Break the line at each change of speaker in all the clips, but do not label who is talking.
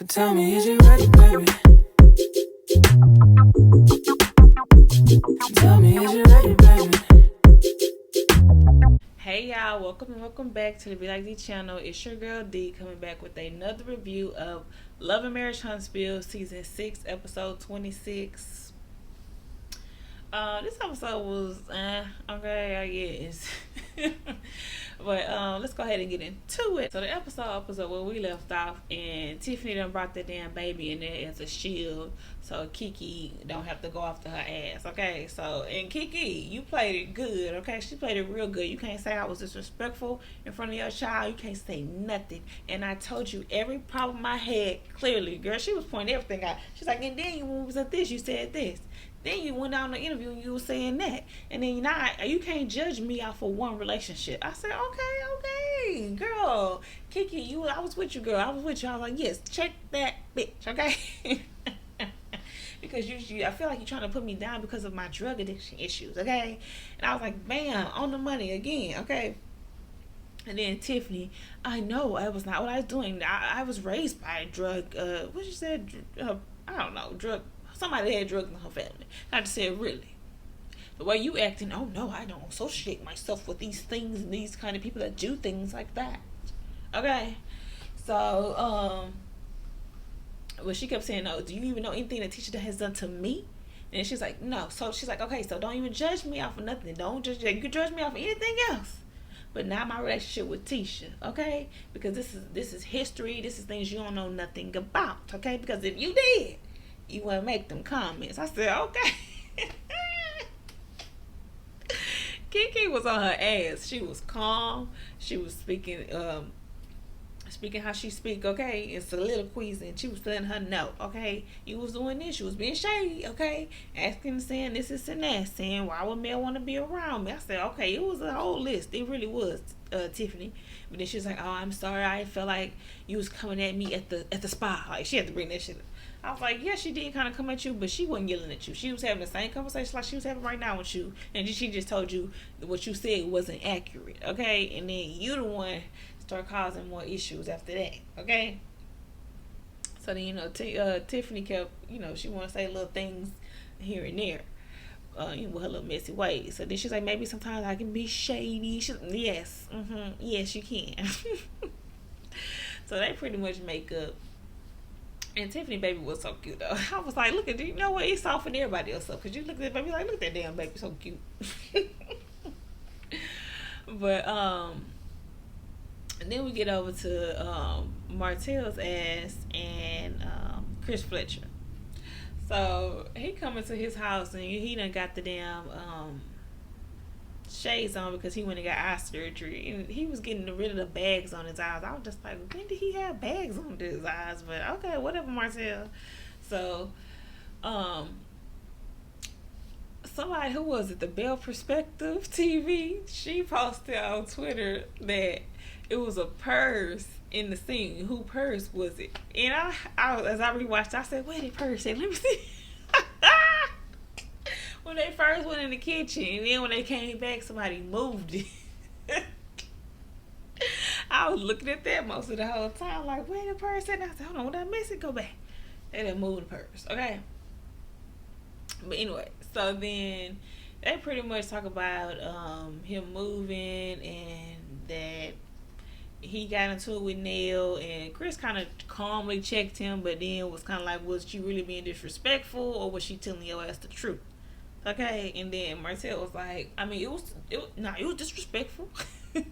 So tell me, is you ready, baby? Tell me, is you ready, baby?
Hey y'all, welcome back to the belikedee channel. It's your girl D coming back with another review of Love and Marriage Huntsville season 6 episode 26. This episode was okay, I guess. But let's go ahead and get into it. So the episode where we left off, and Tiffany done brought that damn baby in there as a shield so Kiki don't have to go after her ass. Okay, so and Kiki, you played it good. Okay, she played it real good. You can't say I was disrespectful in front of your child. You can't say nothing. And I told you every problem I had clearly, girl. She was pointing everything out. She's like, and then you was at this, you said this. Then you went down the interview and you were saying that. And then you can't judge me off of one relationship. I said, okay, girl. Kiki, I was with you, girl. I was with you. I was like, yes, check that bitch, okay? Because I feel like you're trying to put me down because of my drug addiction issues, okay? And I was like, bam, on the money again, okay? And then Tiffany, I know I was not what I was doing. I was raised by a drug, what you said? I don't know, drug. Somebody had drugs in her family. I just said, really? The way you acting, oh no, I don't associate myself with these things and these kind of people that do things like that. Okay? So, well, she kept saying, no, do you even know anything that teacher has done to me? And she's like, no. So she's like, okay, so don't even judge me off of nothing. Don't judge. You can judge me off of anything else, but not my relationship with Tisha, okay? Because this is history. This is things you don't know nothing about, okay? Because if you did, you wouldn't make them comments. I said, okay. Kiki was on her ass. She was calm. She was speaking how she speak, okay, and soliloquies, and she was letting her know, okay, you was doing this, you was being shady, okay, asking, saying this is and that, saying why would Mel want to be around me. I said, okay, it was a whole list. It really was, Tiffany. But then she was like, oh, I'm sorry, I felt like you was coming at me at the spa. Like, she had to bring that shit up. I was like, yeah, she did kind of come at you, but she wasn't yelling at you. She was having the same conversation like she was having right now with you, and she just told you what you said wasn't accurate, okay? And then you the one start causing more issues after that, okay? So then, Tiffany kept, she want to say little things here and there, with her little messy ways. So then she's like, maybe sometimes I can be shady. Yes, yes, you can. So they pretty much make up. And Tiffany baby was so cute though. I was like, look at you know what? He softened everybody else up. Cause you look at that baby like, look at that damn baby, so cute. But and then we get over to Martell's ass and Chris Fletcher. So he come into his house and he done got the damn shades on because he went and got eye surgery, and he was getting rid of the bags on his eyes. I was just like, when did he have bags on his eyes? But okay, whatever, Martell. So somebody, who was it, the Bell Perspective TV, she posted on Twitter that it was a purse in the scene. Who purse was it? And I as I rewatched, I said, where did purse at? Let me see. When they first went in the kitchen, and then when they came back, somebody moved it. I was looking at that most of the whole time, like, where the purse at? And I said, hold on, what did I miss it? Go back. They didn't move the purse, okay? But anyway, so then they pretty much talk about him moving and that he got into it with Nell, and Chris kind of calmly checked him, but then was kind of like, was she really being disrespectful, or was she telling your ass the truth? Okay, and then Martell was like, I mean, it was disrespectful. It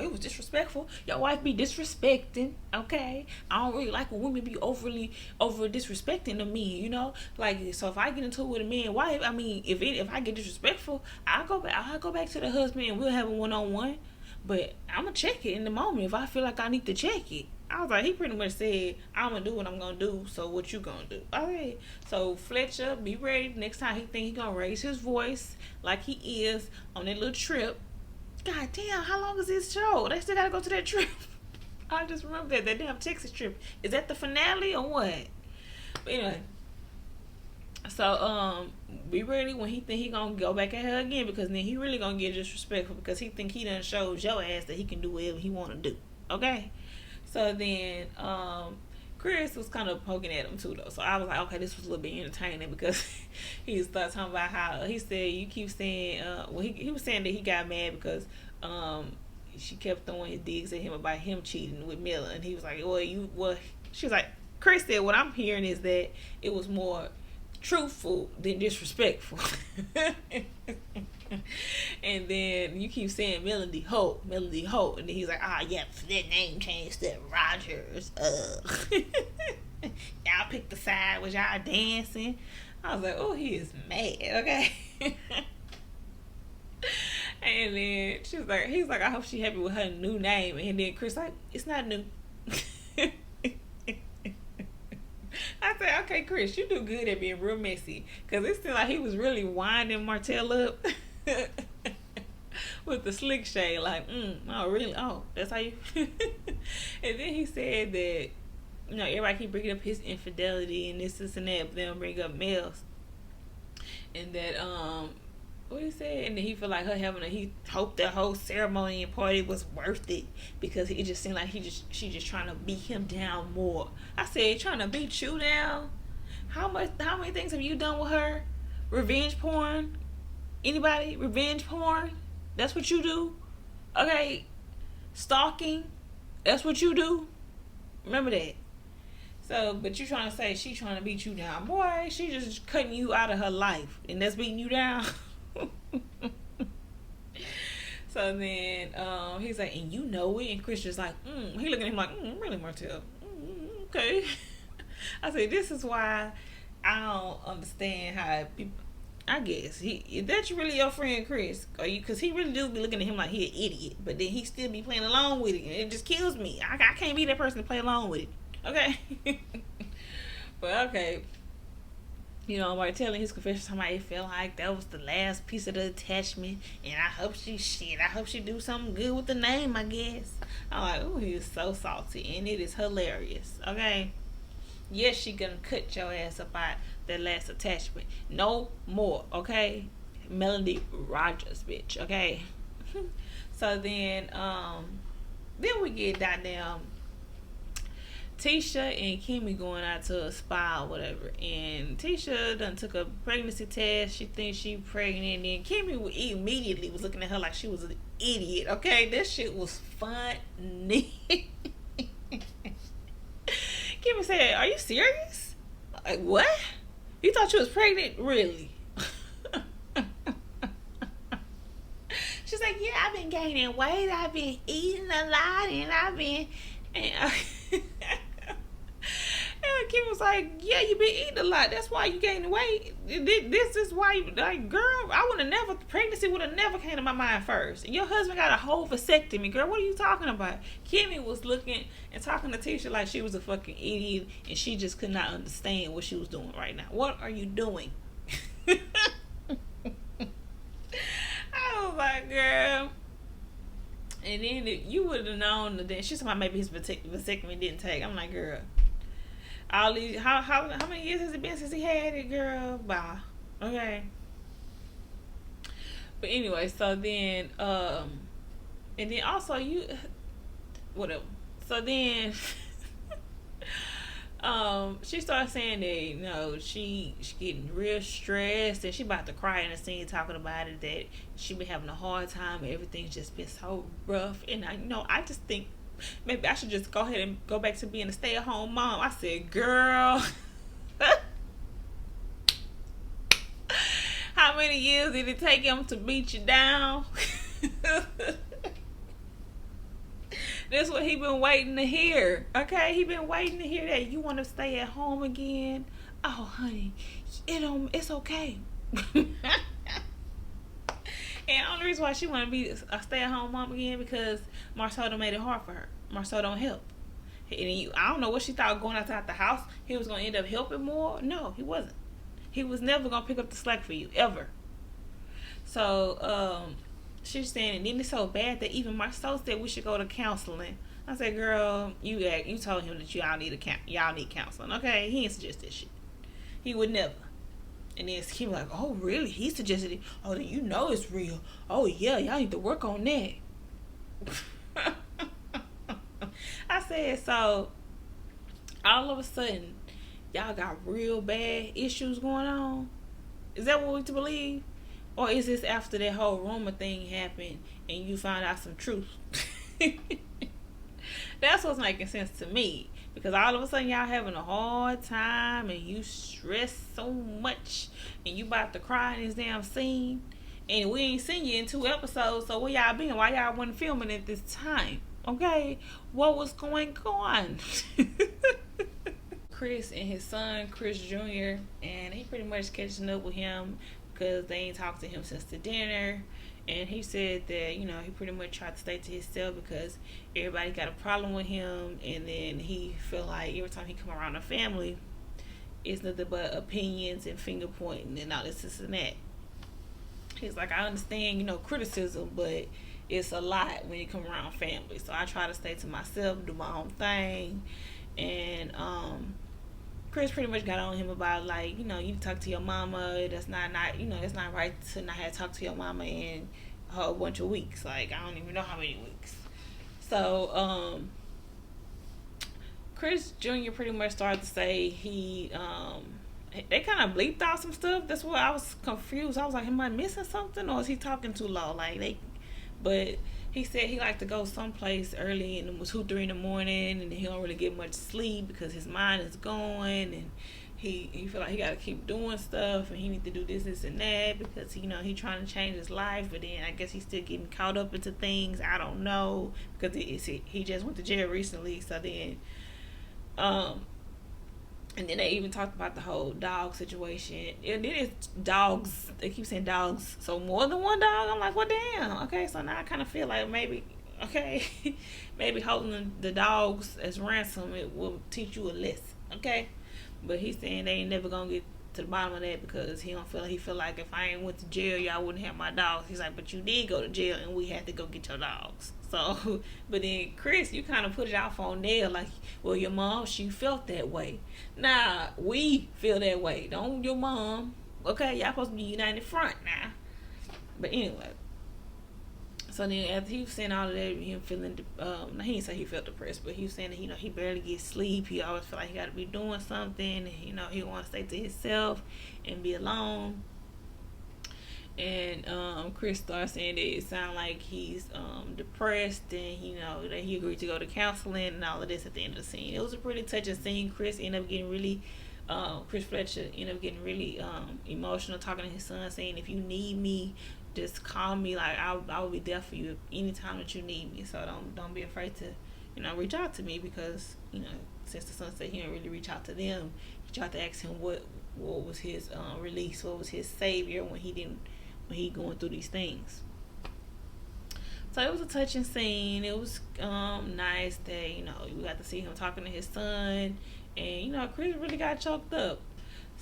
was disrespectful. Your wife be disrespecting, okay? I don't really like when women be over disrespecting to me, Like, so if I get into it with a man wife, I mean, if I get disrespectful, I'll go back to the husband and we'll have a one-on-one. But I'm gonna check it in the moment if I feel like I need to check it. I was like, he pretty much said, I'm gonna do what I'm gonna do, so what you gonna do? Okay, so Fletcher, be ready next time he think he gonna raise his voice like he is on that little trip. God damn, how long is this show? They still gotta go to that trip. I just remember that damn Texas trip. Is that the finale or what? But anyway, so be ready when he think he gonna go back at her again, because then he really gonna get disrespectful because he think he done showed your ass that he can do whatever he wanna do. Okay? So then Chris was kind of poking at him too though. So I was like, okay, this was a little bit entertaining because he started talking about how he said you keep saying he was saying that he got mad because she kept throwing his digs at him about him cheating with Miller, and he was like, she was like, Chris said, what I'm hearing is that it was more truthful than disrespectful. And then you keep saying Melody Holt, and then he's like, yeah, that name changed to Rogers. Y'all picked the side, was y'all dancing? I was like, oh, he is mad, okay. And then he's like, I hope she happy with her new name. And then Chris like, it's not new. I said, okay, Chris, you do good at being real messy. Because it seemed like he was really winding Martell up with the slick shade. Like, oh, really? Oh, that's how you... And then he said that, everybody keep bringing up his infidelity and this and that, but they don't bring up Mel's. And that, what he said, and then he feel like he hoped the whole ceremony and party was worth it because it just seemed like she just trying to beat him down more. I said, trying to beat you down? How many things have you done with her? Revenge porn? Anybody? Revenge porn? That's what you do? Okay. Stalking? That's what you do? Remember that. So, but you trying to say she trying to beat you down. Boy, she just cutting you out of her life and that's beating you down. So then he's like, and you know it, and Chris just like, he looking at him like, really, Martell? Okay. I said, this is why I don't understand how people, I guess is that really your friend Chris? Are you? Because he really do be looking at him like he an idiot, but then he still be playing along with it, and it just kills me. I can't be that person to play along with it. Okay. But okay. By telling his confession, somebody felt like that was the last piece of the attachment, and I hope she do something good with the name, I guess. I'm like, oh, he is so salty, and it is hilarious. Okay, yes, she gonna cut your ass up out that last attachment. No more, okay? Melody Rogers, bitch. Okay. So then we get goddamn Tisha and Kimmy going out to a spa or whatever, and Tisha done took a pregnancy test. She thinks she pregnant, and Kimmy immediately was looking at her like she was an idiot. Okay, that shit was funny. Kimmy said, "Are you serious? Like what? You thought you was pregnant? Really?" She's like, "Yeah, I've been gaining weight. I've been eating a lot, and I've been." And Kim was like, yeah, you been eating a lot. That's why you gaining weight. This is why you, like, girl, I would have never, pregnancy would have never came to my mind first. Your husband got a whole vasectomy, girl. What are you talking about? Kimmy was looking and talking to Tisha like she was a fucking idiot, and she just could not understand what she was doing right now. What are you doing? I was like, girl. And then you would have known that she's talking about maybe his vasectomy didn't take. I'm like, girl, all these how many years has it been since he had it, girl? Bye. Okay. But anyway, so then and then also you whatever. So then she started saying that she getting real stressed and she about to cry in the scene talking about it, that she been having a hard time and everything's just been so rough. And I just think maybe I should just go ahead and go back to being a stay-at-home mom. I said, girl, how many years did it take him to beat you down? That's what he been waiting to hear. Okay, he been waiting to hear that you want to stay at home again. Oh, honey, it's okay. And the only reason why she want to be a stay-at-home mom again because Marcel done made it hard for her. Marcel don't help. And I don't know what she thought going outside the house he was gonna end up helping more. No, he wasn't. He was never gonna pick up the slack for you ever. So she's saying, and then it's so bad that even Marcel said we should go to counseling. I said, girl, you told him that y'all need counseling. Okay, he didn't suggest this shit. He would never. And then he was like, oh really? He suggested it. Oh, then it's real. Oh yeah, y'all need to work on that. I said, so all of a sudden, y'all got real bad issues going on. Is that what we to believe? Or is this after that whole rumor thing happened and you found out some truth? That's what's making sense to me. Because all of a sudden y'all having a hard time and you stress so much and you about to cry in this damn scene. And we ain't seen you in 2 episodes, so where y'all been? Why y'all wasn't filming at this time? Okay? What was going on? Chris and his son, Chris Jr., and he pretty much catching up with him because they ain't talked to him since the dinner. And he said that, you know, he pretty much tried to stay to himself because everybody got a problem with him. And then he feel like every time he come around a family, it's nothing but opinions and finger pointing and all this and that. He's like, I understand, you know, criticism, but it's a lot when you come around family. So I try to stay to myself, do my own thing. And Chris pretty much got on him about, like, you know, you talk to your mama. That's not you know, it's not right to not have to talk to your mama in a whole bunch of weeks. Like, I don't even know how many weeks. So Chris Jr. pretty much started to say they kind of bleeped out some stuff. That's why I was confused. I was like, am I missing something, or is he talking too low? But he said he liked to go someplace early and it was 2-3 in the morning, and he don't really get much sleep because his mind is going, and he feel like he got to keep doing stuff, and he need to do this and that because, you know, he trying to change his life, but then I guess he's still getting caught up into things. I don't know, because he just went to jail recently. So then and then they even talked about the whole dog situation. And then it's dogs. They keep saying dogs. So more than one dog? I'm like, well, damn. Okay, so now I kind of feel like maybe holding the dogs as ransom, it will teach you a lesson. Okay? But he's saying they ain't never going to get to the bottom of that because he feel like if I ain't went to jail, y'all wouldn't have my dogs. He's like, but you did go to jail and we had to go get your dogs. So, but then Chris, you kind of put it off on there like, well, your mom, she felt that way. Nah, we feel that way. Don't your mom. Okay, y'all supposed to be united front now. But anyway, so then after he was saying all of that, him feeling, he didn't say he felt depressed, but he was saying that, you know, he barely gets sleep. He always feel like he got to be doing something. And, you know, he want to stay to himself and be alone. And Chris starts saying that it sounds like he's depressed, and, you know, that he agreed to go to counseling and all of this at the end of the scene. It was a pretty touching scene. Chris Fletcher ended up getting really emotional, talking to his son, saying, if you need me, just call me. Like, I will be there for you anytime that you need me. So don't be afraid to, you know, reach out to me, because, you know, since the son said he didn't really reach out to them, he tried to ask him what was his release, what was his savior when he going through these things. So it was a touching scene. It was nice that, you know, we got to see him talking to his son, and, you know, Chris really got choked up.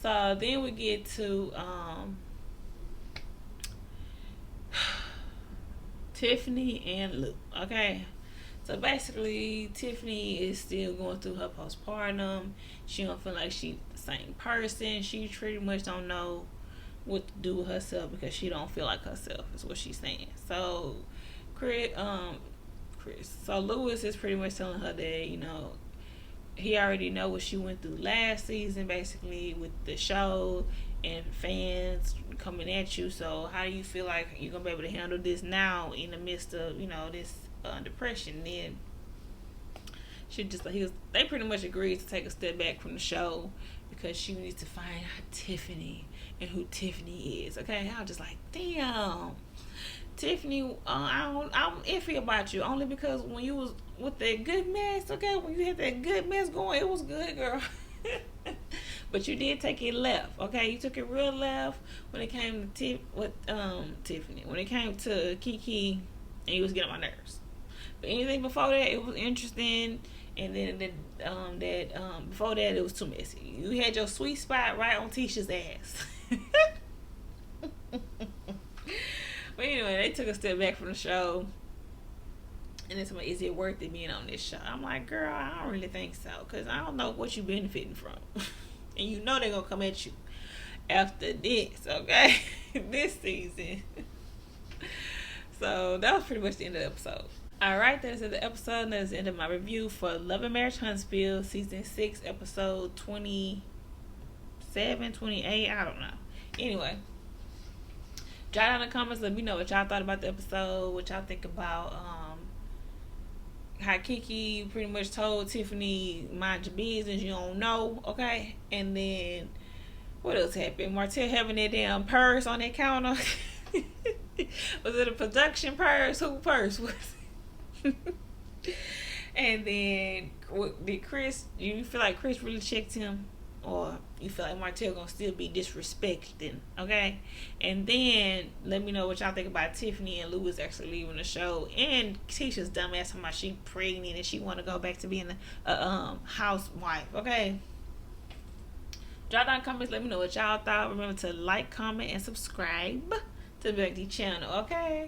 So then we get to Tiffany and Luke. Okay, so basically Tiffany is still going through her postpartum. She don't feel like she's the same person. She pretty much don't know what to do with herself because she don't feel like herself, is what she's saying. So so Lewis is pretty much telling her that, you know, he already know what she went through last season, basically, with the show and fans coming at you. So how do you feel like you're gonna be able to handle this now in the midst of, you know, this depression? Then they pretty much agreed to take a step back from the show because she needs to find out Tiffany and who Tiffany is. Okay, I was just like, damn, Tiffany, I'm iffy about you, only because when you was with that good mess, okay, when you had that good mess going, it was good, girl. But you did take it left, okay? You took it real left when it came to Tiffany. When it came to Kiki, and you was getting on my nerves. But anything before that, it was interesting. And then before that, it was too messy. You had your sweet spot right on Tisha's ass. But anyway, they took a step back from the show. And it's like, is it worth it being on this show? I'm like, girl, I don't really think so. Because I don't know what you're benefiting from. And you know they're going to come at you after this, okay? This season. So that was pretty much the end of the episode. Alright, that is the episode. That is the end of my review for Love and Marriage Huntsville, Season 6, Episode 27, 28. I don't know. Anyway, jot down in the comments. Let me know what y'all thought about the episode. What y'all think about how Kiki pretty much told Tiffany, mind your business, you don't know, okay? And then, what else happened? Martell having that damn purse on that counter. Was it a production purse? Who purse was it? And then, did Chris, you feel like Chris really checked him? Or you feel like Martell gonna still be disrespecting, okay? And then let me know what y'all think about Tiffany and Louis actually leaving the show, and Tisha's dumbass talking about she pregnant and she want to go back to being a housewife, okay? Drop down comments, let me know what y'all thought. Remember to like, comment, and subscribe to the belikedee channel, okay?